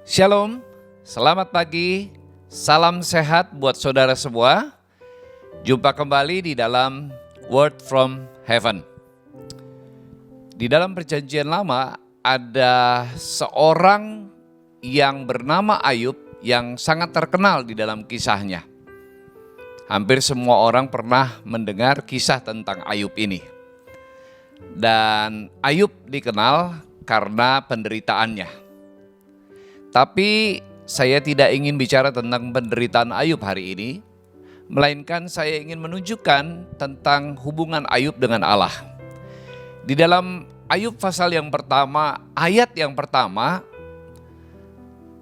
Shalom, selamat pagi, salam sehat buat saudara semua. Jumpa kembali di dalam Word from Heaven. Di dalam perjanjian lama ada seorang yang bernama Ayub yang sangat terkenal di dalam kisahnya. Hampir semua orang pernah mendengar kisah tentang Ayub ini. Dan Ayub dikenal karena penderitaannya. Tapi saya tidak ingin bicara tentang penderitaan Ayub hari ini, melainkan saya ingin menunjukkan tentang hubungan Ayub dengan Allah. Di dalam Ayub pasal yang pertama, ayat yang pertama,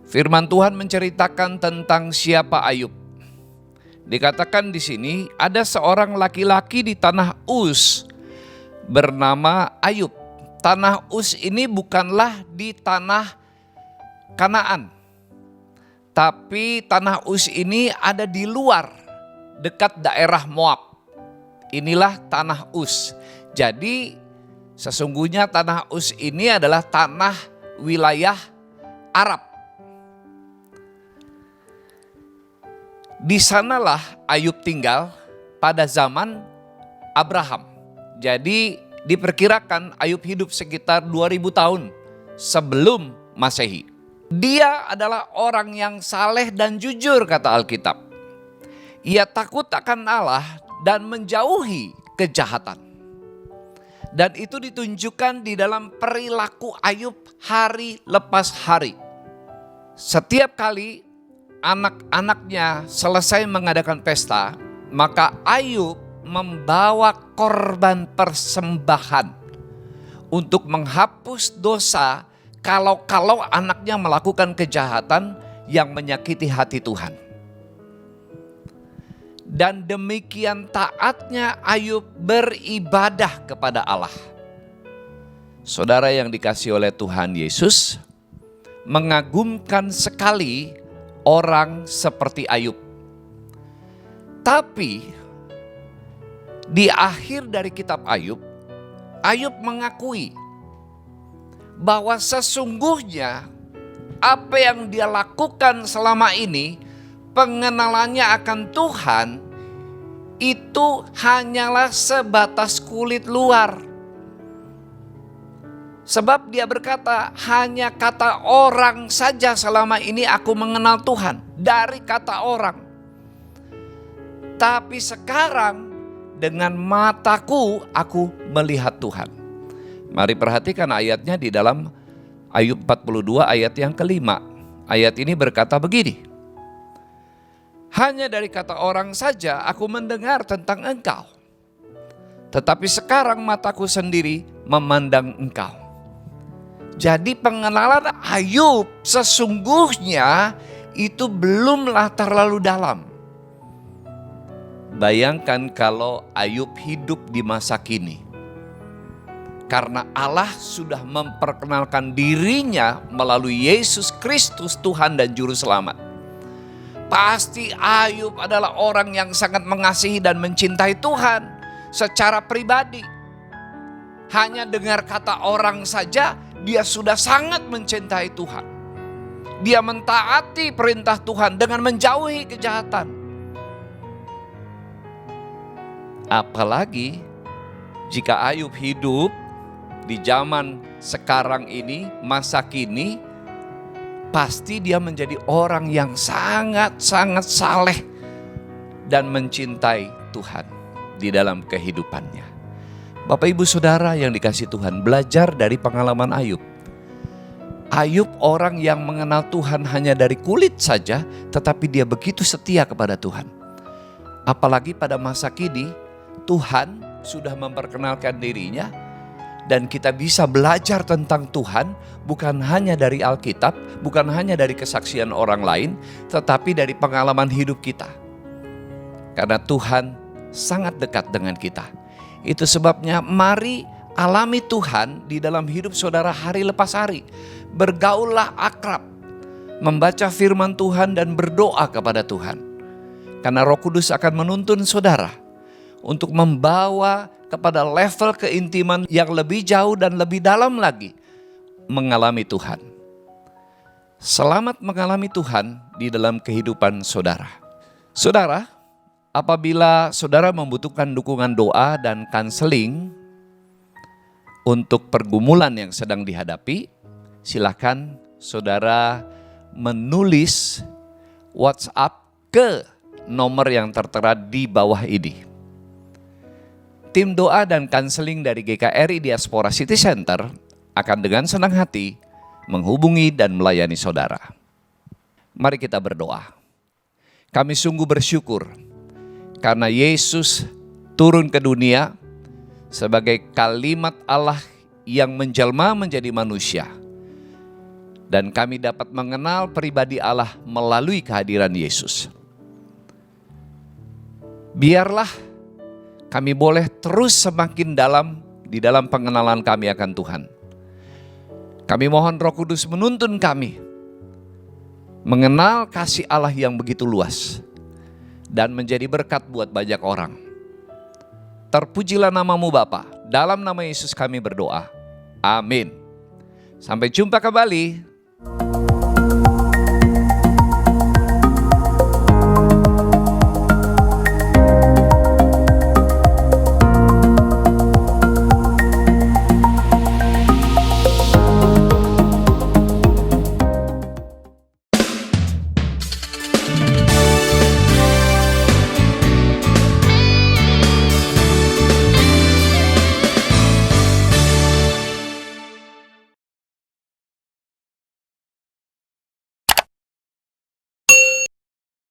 firman Tuhan menceritakan tentang siapa Ayub. Dikatakan di sini ada seorang laki-laki di tanah Uz bernama Ayub. Tanah Uz ini bukanlah di tanah Kanaan, tapi tanah Uz ini ada di luar, dekat daerah Moab. Inilah tanah Uz. Jadi sesungguhnya tanah Uz ini adalah tanah wilayah Arab. Di sanalah Ayub tinggal pada zaman Abraham. Jadi diperkirakan Ayub hidup sekitar 2000 tahun sebelum Masehi. Dia adalah orang yang saleh dan jujur, kata Alkitab. Ia takut akan Allah dan menjauhi kejahatan. Dan itu ditunjukkan di dalam perilaku Ayub hari lepas hari. Setiap kali anak-anaknya selesai mengadakan pesta, maka Ayub membawa korban persembahan untuk menghapus dosa kalau anaknya melakukan kejahatan yang menyakiti hati Tuhan. Dan demikian taatnya Ayub beribadah kepada Allah. Saudara yang dikasihi oleh Tuhan Yesus, mengagumkan sekali orang seperti Ayub. Tapi di akhir dari kitab Ayub, Ayub mengakui bahwa sesungguhnya apa yang dia lakukan selama ini, pengenalannya akan Tuhan, itu hanyalah sebatas kulit luar. Sebab dia berkata, hanya kata orang saja selama ini aku mengenal Tuhan, dari kata orang. Tapi sekarang dengan mataku aku melihat Tuhan. Mari perhatikan ayatnya di dalam Ayub 42 ayat yang kelima. Ayat ini berkata begini. Hanya dari kata orang saja aku mendengar tentang engkau. Tetapi sekarang mataku sendiri memandang engkau. Jadi pengenalan Ayub sesungguhnya itu belumlah terlalu dalam. Bayangkan kalau Ayub hidup di masa kini. Karena Allah sudah memperkenalkan dirinya melalui Yesus Kristus Tuhan dan Juru Selamat. Pasti Ayub adalah orang yang sangat mengasihi dan mencintai Tuhan secara pribadi. Hanya dengar kata orang saja dia sudah sangat mencintai Tuhan. Dia mentaati perintah Tuhan dengan menjauhi kejahatan. Apalagi jika Ayub hidup di zaman sekarang ini, masa kini, pasti dia menjadi orang yang sangat-sangat saleh dan mencintai Tuhan di dalam kehidupannya. Bapak Ibu Saudara yang dikasihi Tuhan, belajar dari pengalaman Ayub. Ayub orang yang mengenal Tuhan hanya dari kulit saja, tetapi dia begitu setia kepada Tuhan. Apalagi pada masa kini, Tuhan sudah memperkenalkan dirinya, dan kita bisa belajar tentang Tuhan bukan hanya dari Alkitab, bukan hanya dari kesaksian orang lain, tetapi dari pengalaman hidup kita. Karena Tuhan sangat dekat dengan kita. Itu sebabnya mari alami Tuhan di dalam hidup saudara hari lepas hari. Bergaullah akrab, membaca firman Tuhan dan berdoa kepada Tuhan. Karena Roh Kudus akan menuntun saudara untuk membawa kepada level keintiman yang lebih jauh dan lebih dalam lagi mengalami Tuhan. Selamat mengalami Tuhan di dalam kehidupan saudara. Saudara, apabila saudara membutuhkan dukungan doa dan kanseling untuk pergumulan yang sedang dihadapi, silakan saudara menulis WhatsApp ke nomor yang tertera di bawah ini. Tim doa dan kanseling dari GKRI Diaspora City Center akan dengan senang hati menghubungi dan melayani saudara. Mari kita berdoa. Kami sungguh bersyukur karena Yesus turun ke dunia sebagai kalimat Allah yang menjelma menjadi manusia. Dan kami dapat mengenal pribadi Allah melalui kehadiran Yesus. Biarlah kami boleh terus semakin dalam di dalam pengenalan kami akan Tuhan. Kami mohon Roh Kudus menuntun kami mengenal kasih Allah yang begitu luas dan menjadi berkat buat banyak orang. Terpujilah namamu Bapa. Dalam nama Yesus kami berdoa. Amin. Sampai jumpa kembali.